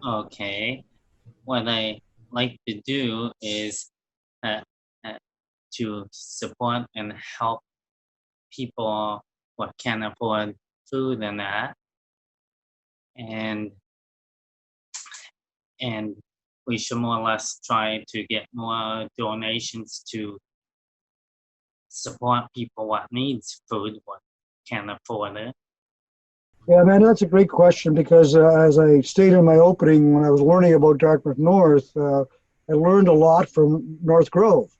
Okay. What I like to do is uh, uh, to support and help people what can afford food and that, and and we should more or less try to get more donations to support people what needs food, what can afford it. Yeah, man, that's a great question because as I stated in my opening, when I was learning about Dartmouth North, I learned a lot from North Grove.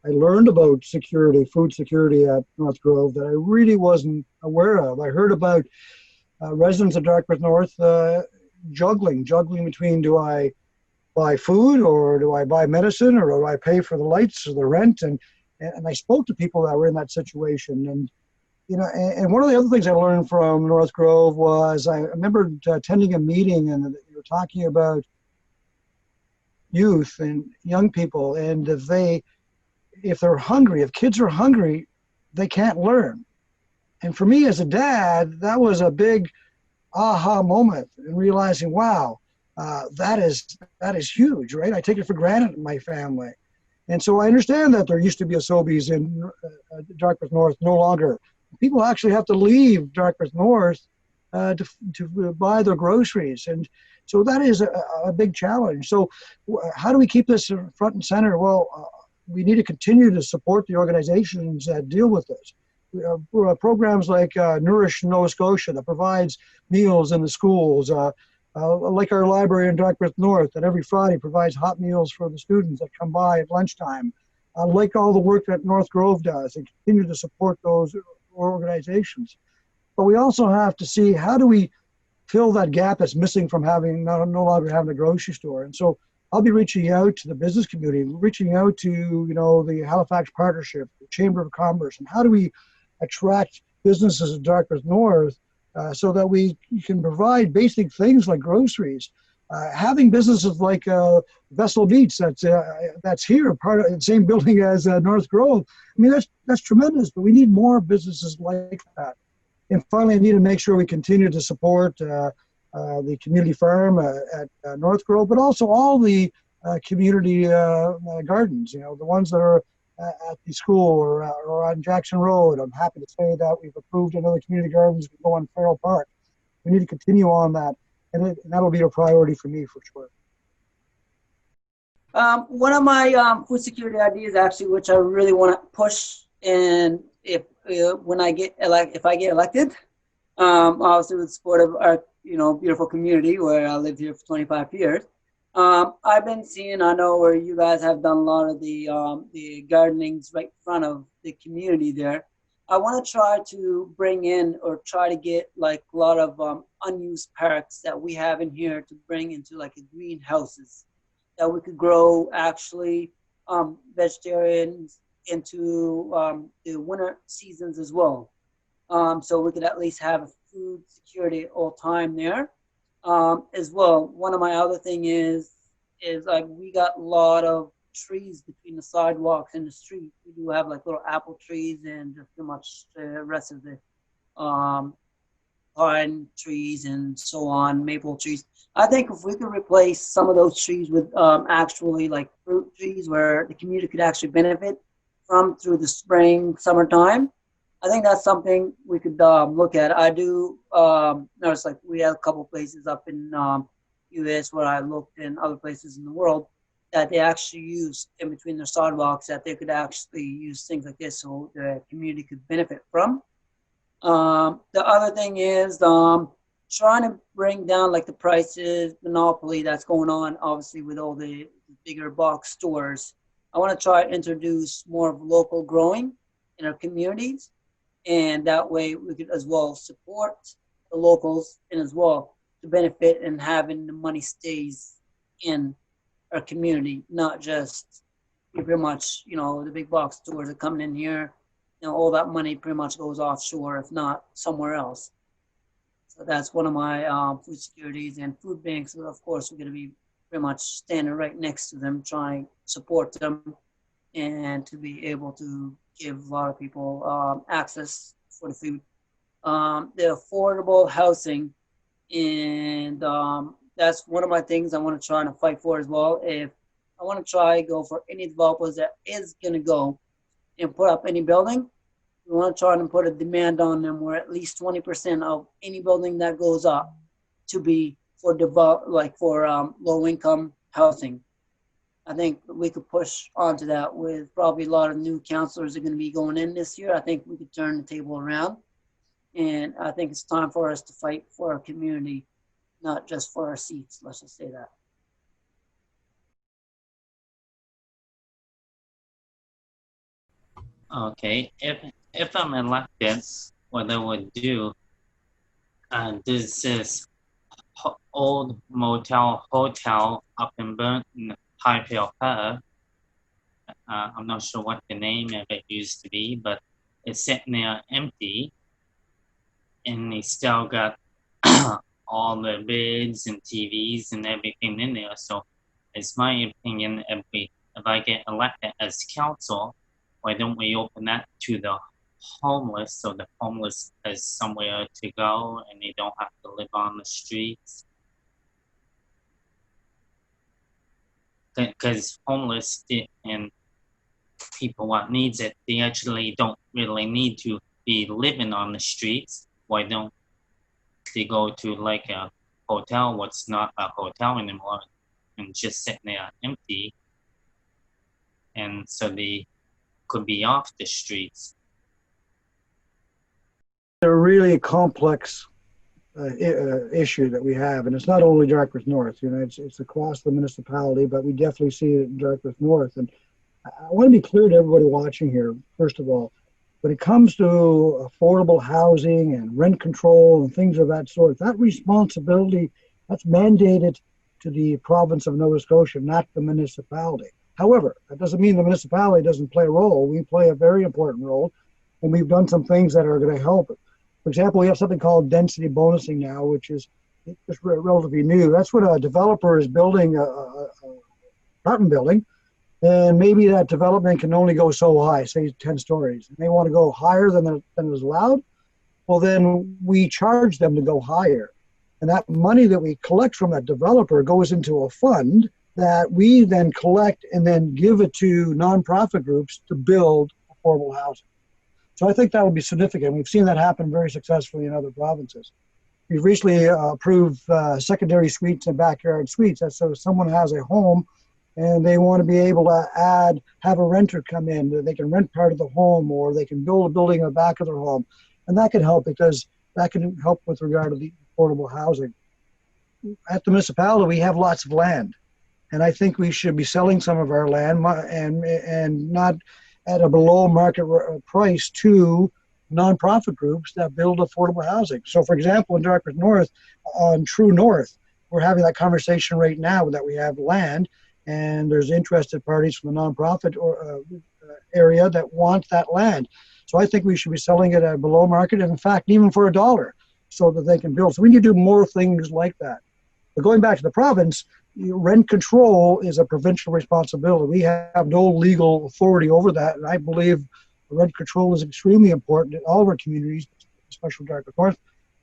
I learned about security, food security at North Grove that I really wasn't aware of. I heard about residents of Dartmouth North juggling between do I buy food or do I buy medicine or do I pay for the lights or the rent? And I spoke to people that were in that situation. And and one of the other things I learned from North Grove was I remember attending a meeting and they were talking about youth and young people, and if they're hungry, if kids are hungry, they can't learn. And for me as a dad, that was a big aha moment and realizing, wow, that is huge, right? I take it for granted in my family. And so I understand that there used to be a Sobeys in Dartmouth North, no longer. People actually have to leave Dartmouth North to buy their groceries. And so that is a big challenge. So how do we keep this front and center? Well, we need to continue to support the organizations that deal with this. Programs like Nourish Nova Scotia that provides meals in the schools, like our library in Dartmouth North that every Friday provides hot meals for the students that come by at lunchtime. Like all the work that North Grove does and continue to support those organizations. But we also have to see how do we fill that gap that's missing from having no longer having a grocery store. And so I'll be reaching out to the business community, reaching out to the Halifax Partnership, the Chamber of Commerce, and how do we attract businesses in Dartmouth North so that we can provide basic things like groceries. Having businesses like Vessel Meats that's here, part of the same building as North Grove. I mean, that's tremendous, but we need more businesses like that. And finally, I need to make sure we continue to support the community farm at North Grove, but also all the community gardens, the ones that are at the school or on Jackson Road. I'm happy to say that we've approved another community gardens to go on Farrell Park. We need to continue on that, and that'll be a priority for me for sure. One of my food security ideas, actually, which I really want to push, and when I get if I get elected, obviously with the support of our beautiful community where I lived here for 25 years. I've been seeing, I know where you guys have done a lot of the gardenings right in front of the community there. I want to try to bring in or try to get like a lot of unused parks that we have in here to bring into like a greenhouses that we could grow actually vegetarians into the winter seasons as well. So we could at least have food security all time there as well. One of my other thing is like we got a lot of trees between the sidewalks and the street. We do have like little apple trees and just pretty much the rest of the um, pine trees and so on, maple trees. I think if we could replace some of those trees with actually like fruit trees where the community could actually benefit from through the spring, summertime, I think that's something we could look at. I do notice like we have a couple places up in US where I looked in other places in the world that they actually use in between their sidewalks that they could actually use things like this so the community could benefit from. The other thing is trying to bring down like the prices, monopoly that's going on, obviously with all the bigger box stores. I want to try to introduce more of local growing in our communities, and that way we could as well support the locals and as well to benefit and having the money stays in our community, not just pretty much the big box stores are coming in here. All that money pretty much goes offshore, if not somewhere else. So that's one of my food securities and food banks. Of course, we're going to be pretty much standing right next to them, trying to support them and to be able to give a lot of people access for the food. The affordable housing, and that's one of my things I want to try and fight for as well. If I want to try go for any developers that is going to go and put up any building, we want to try and put a demand on them where at least 20% of any building that goes up to be for low income housing. I think we could push onto that with probably a lot of new councillors are going to be going in this year. I think we could turn the table around. And I think it's time for us to fight for our community, not just for our seats. Let's just say that. Okay, if I'm elected, what I would do, this is old motel hotel up in Burton, Highfield Park. I'm not sure what the name of it used to be, but it's sitting there empty, and they still got all the beds and TVs and everything in there. So it's my opinion, if I get elected as council, why don't we open that to the homeless, so the homeless has somewhere to go and they don't have to live on the streets? Because homeless and people what needs it, they actually don't really need to be living on the streets. Why don't they go to like a hotel, what's not a hotel anymore, and just sitting there empty, and so they could be off the streets? A really complex issue that we have, and it's not only Dartmouth North. You know, it's across the municipality, but we definitely see it in Dartmouth North. And I want to be clear to everybody watching here. First of all, when it comes to affordable housing and rent control and things of that sort, that responsibility, that's mandated to the province of Nova Scotia, not the municipality. However, that doesn't mean the municipality doesn't play a role. We play a very important role, and we've done some things that are going to help. For example, we have something called density bonusing now, which is just relatively new. That's when a developer is building a apartment building, and maybe that development can only go so high, say 10 stories. And they want to go higher than is allowed. Well, then we charge them to go higher. And that money that we collect from that developer goes into a fund that we then collect and then give it to nonprofit groups to build affordable housing. So I think that would be significant. We've seen that happen very successfully in other provinces. We've recently approved secondary suites and backyard suites. That's so if someone has a home and they want to be able to have a renter come in. They can rent part of the home, or they can build a building in the back of their home. And that can help, because that can help with regard to the affordable housing. At the municipality, we have lots of land. And I think we should be selling some of our land and not at a below market price to nonprofit groups that build affordable housing. So for example, in Dartmouth North, on True North, we're having that conversation right now that we have land, and there's interested parties from the nonprofit area that want that land. So I think we should be selling it at below market, and in fact, even for $1, so that they can build. So we need to do more things like that. But going back to the province, rent control is a provincial responsibility. We have no legal authority over that, and I believe rent control is extremely important in all of our communities, especially Dartmouth North.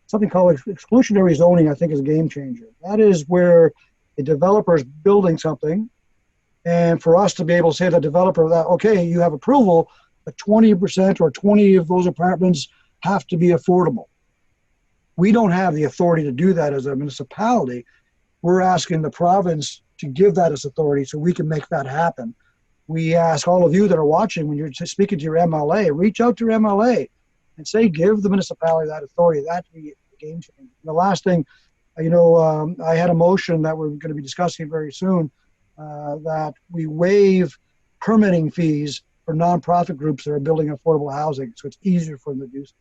Something called exclusionary zoning, I think, is a game changer. That is where a developer is building something, and for us to be able to say to the developer that, okay, you have approval, but 20% or 20 of those apartments have to be affordable. We don't have the authority to do that as a municipality. We're asking the province to give that as authority so we can make that happen. We ask all of you that are watching, when you're speaking to your MLA, reach out to your MLA and say, give the municipality that authority. That'd be a game changer. The last thing, I had a motion that we're going to be discussing very soon, that we waive permitting fees for nonprofit groups that are building affordable housing, so it's easier for them to do so.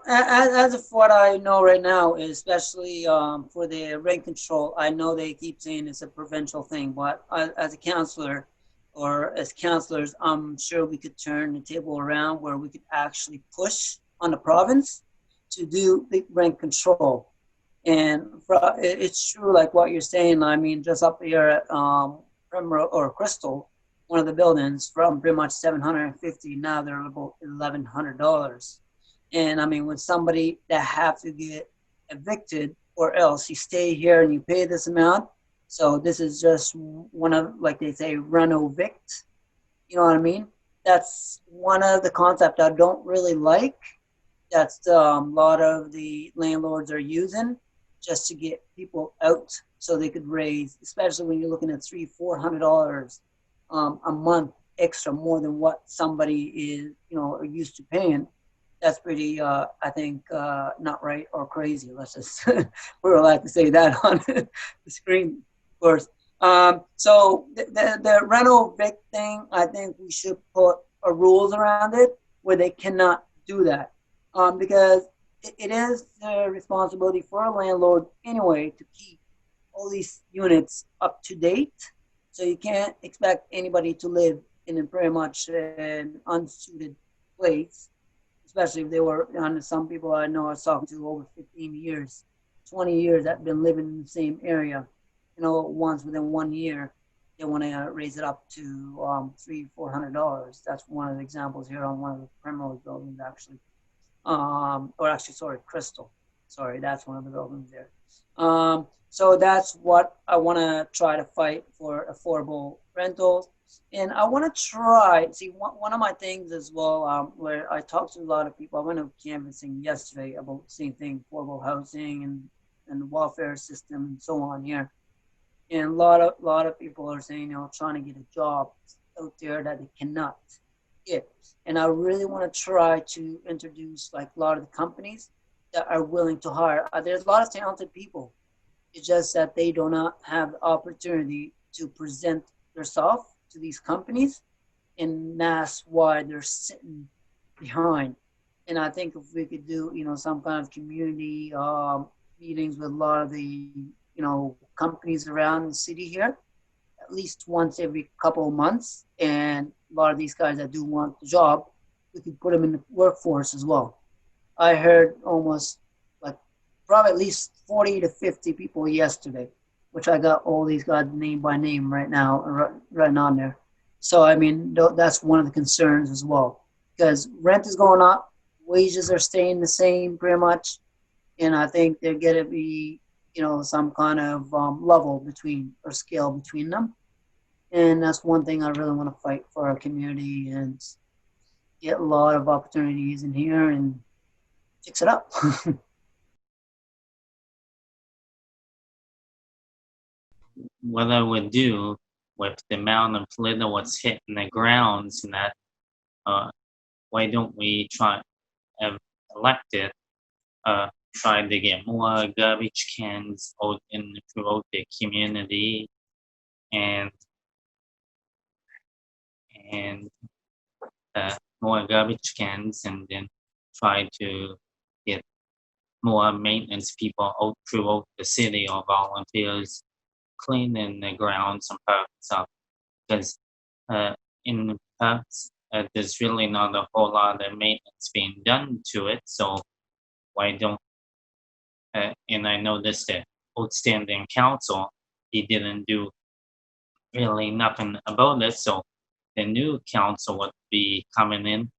As of what I know right now, especially for the rent control, I know they keep saying it's a provincial thing, but as a councillor or as councillors, I'm sure we could turn the table around where we could actually push on the province to do the rent control. And it's true, like what you're saying. I mean, just up here at Primrose or Crystal, one of the buildings, from pretty much $750, now they're about $1,100. And I mean, when somebody that have to get evicted or else you stay here and you pay this amount. So this is just one of, like they say, reno-evict. You know what I mean? That's one of the concepts I don't really like. That's a lot of the landlords are using just to get people out so they could raise, especially when you're looking at $300-400 a month extra more than what somebody is, are used to paying. That's pretty, I think, not right or crazy. Let's just, we're allowed to say that on the screen, of course. So the rental evict thing, I think we should put rules around it where they cannot do that. Because it is the responsibility for a landlord anyway to keep all these units up to date. So you can't expect anybody to live in a pretty much an unsuited place, especially if they were, some people I know I was talking to over 15 years, 20 years that have been living in the same area. Once within 1 year, they want to raise it up to $300-400. That's one of the examples here on one of the Primrose buildings, actually. Sorry, Crystal. Sorry, that's one of the buildings there. So that's what I want to try to fight for, affordable rentals. And I want to try, see, one of my things as well, where I talked to a lot of people, I went to canvassing yesterday about the same thing, affordable housing and the welfare system and so on here. And a lot of people are saying, trying to get a job out there that they cannot get. And I really want to try to introduce like a lot of the companies that are willing to hire. There's a lot of talented people. It's just that they do not have the opportunity to present themselves to these companies, and that's why they're sitting behind. And I think if we could do, some kind of community meetings with a lot of the, companies around the city here, at least once every couple of months, and a lot of these guys that do want the job, we could put them in the workforce as well. I heard almost probably at least 40 to 50 people yesterday, which I got all these guys name by name right now, right on there. So, I mean, that's one of the concerns as well, because rent is going up, wages are staying the same pretty much, and I think they're going to be, some kind of level between, or scale between them. And that's one thing I really want to fight for our community and get a lot of opportunities in here and fix it up. What I would do with the amount of litter what's hitting the grounds and that, why don't we try have elected, try to get more garbage cans out throughout the community and more garbage cans, and then try to get more maintenance people out throughout the city or volunteers cleaning the grounds and parks up, because in the parks there's really not a whole lot of maintenance being done to it. So why don't and I noticed that outstanding council, he didn't do really nothing about it. So the new council would be coming in.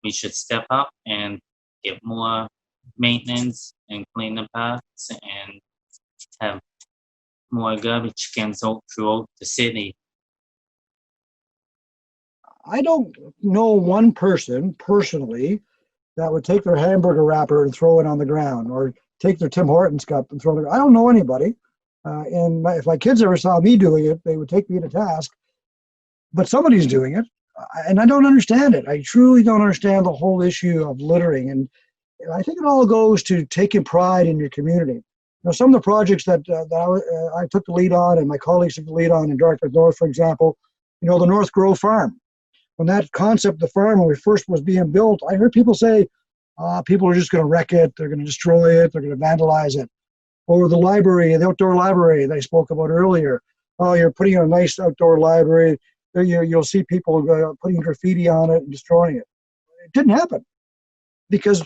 We should step up and get more maintenance and clean the parks and have more garbage cans out throughout the city. I don't know one person personally that would take their hamburger wrapper and throw it on the ground, or take their Tim Hortons cup and throw it. I don't know anybody. And if my kids ever saw me doing it, they would take me to task. But somebody's doing it, and I don't understand it. I truly don't understand the whole issue of littering. And I think it all goes to taking pride in your community. Some of the projects that I took the lead on, and my colleagues took the lead on in Dartmouth North, for example, the North Grove Farm. When that concept of the farm, when we first was being built, I heard people say, people are just going to wreck it, they're going to destroy it, they're going to vandalize it. Or the library, the outdoor library that I spoke about earlier. Oh, you're putting in a nice outdoor library, you'll see people putting graffiti on it and destroying it. It didn't happen because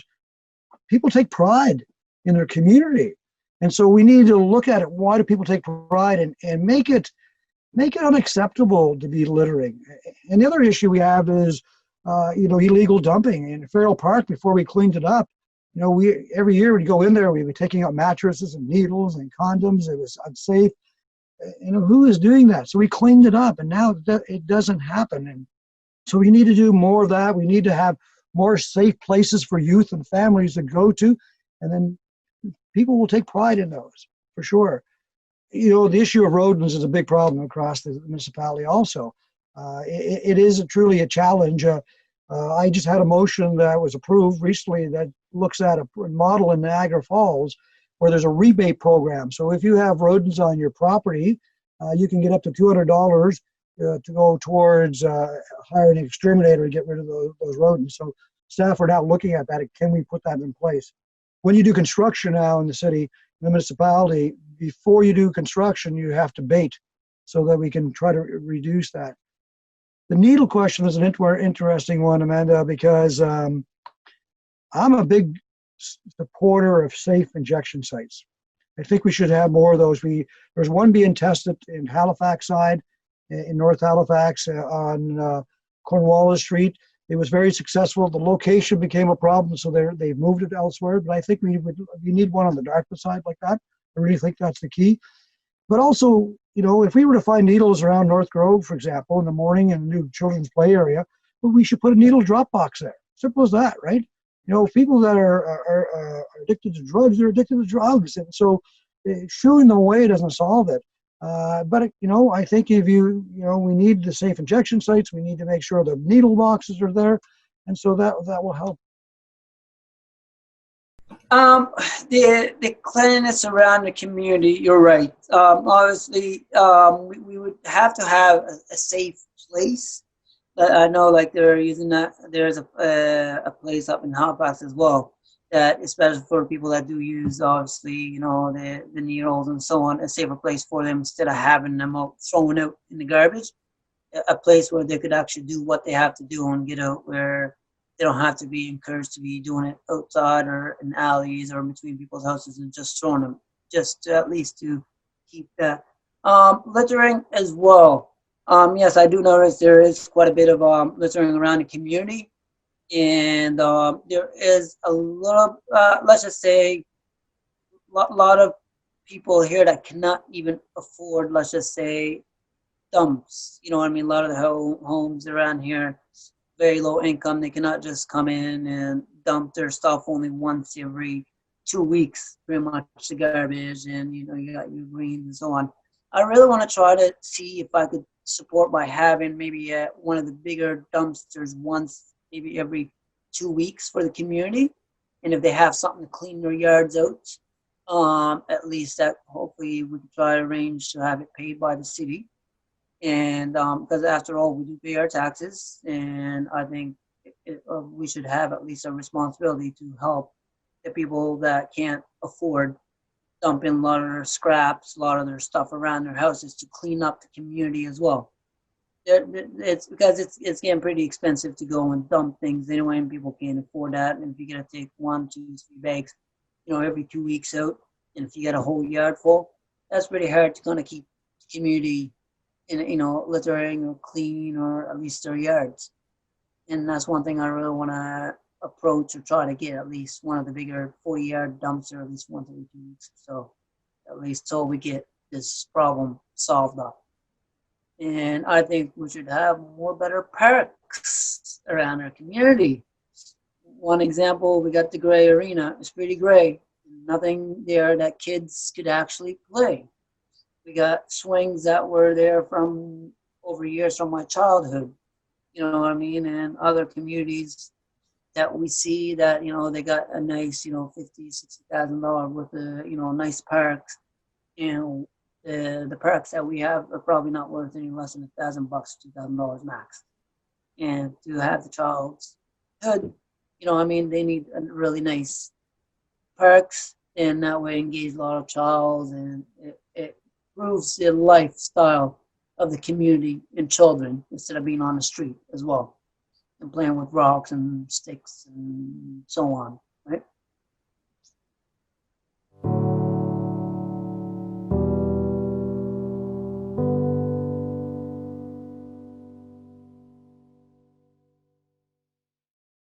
people take pride in their community. And so we need to look at it. Why do people take pride and make it unacceptable to be littering? And the other issue we have is, illegal dumping in Farrell Park. Before we cleaned it up, You know, we every year we'd go in there, we'd be taking out mattresses and needles and condoms. It was unsafe. You know, who is doing that? So we cleaned it up, and now it doesn't happen. And so we need to do more of that. We need to have more safe places for youth and families to go to, and then people will take pride in those for sure. You know, the issue of rodents is a big problem across the municipality also. It is truly a challenge. I just had a motion that was approved recently that looks at a model in Niagara Falls where there's a rebate program. So if you have rodents on your property, you can get up to $200 to go towards hiring an exterminator to get rid of those rodents. So staff are now looking at that. Can we put that in place? When you do construction now in the city, in the municipality, before you do construction, you have to bait so that we can try to reduce that. The needle question is an interesting one, Amanda, because I'm a big supporter of safe injection sites. I think we should have more of those. There's one being tested in Halifax side, in North Halifax on Cornwallis Street. It was very successful. The location became a problem, so they've moved it elsewhere. But I think we need one on the Dartmouth side like that. I really think that's the key. But also, you know, if we were to find needles around North Grove, for example, in the morning in the new children's play area, well, we should put a needle drop box there. Simple as that, right? You know, people that are addicted to drugs, they're addicted to drugs. And so shooing them away doesn't solve it. But, you know, I think if you know, we need the safe injection sites. We need to make sure the needle boxes are there. And so that will help. The cleanliness around the community, you're right. Obviously, we would have to have a safe place. I know, like they're using that. There's a place up in Halifax as well that, especially for people that do use, obviously, you know, the needles and so on, a safer place for them instead of having them out thrown out in the garbage. A place where they could actually do what they have to do and get out, where they don't have to be encouraged to be doing it outside or in alleys or between people's houses and just throwing them, just to, at least to keep that. Littering as well. Yes, I do notice there is quite a bit of littering around the community, and there is a little, let's just say, a lot of people here that cannot even afford, let's just say, dumps. You know what I mean? A lot of the homes around here, very low income, they cannot just come in and dump their stuff only once every 2 weeks, pretty much, the garbage, and you know, you got your greens and so on. I really want to try to see if I could support by having maybe one of the bigger dumpsters once, maybe every 2 weeks for the community. And if they have something to clean their yards out, at least that hopefully we can try to arrange to have it paid by the city. And because after all, we do pay our taxes, and I think we should have at least a responsibility to help the people that can't afford dumping a lot of their scraps, a lot of their stuff around their houses, to clean up the community as well. It's because it's getting pretty expensive to go and dump things anyway, and people can't afford that. And if you gotta take 1, 2, 3 bags, you know, every 2 weeks out, and if you got a whole yard full, that's pretty hard to kind of keep the community in, you know, littering or clean, or at least their yards. And that's one thing I really want to approach, or try to get at least one of the bigger 40-yard dumpster at least once every 2 weeks. So at least till we get this problem solved up. And I think we should have more better parks around our community. One example, we got the gray arena. It's pretty gray. Nothing there that kids could actually play. We got swings that were there from over years from my childhood, you know what I mean? And other communities that we see that, you know, they got a nice, you know, $50,000-$60,000 worth of, you know, nice parks. And the parks that we have are probably not worth any less than $1,000, $2,000 max. And to have the childhood, you know, I mean, they need a really nice parks, and that way engage a lot of child, and it improves the lifestyle of the community and children instead of being on the street as well and playing with rocks and sticks and so on.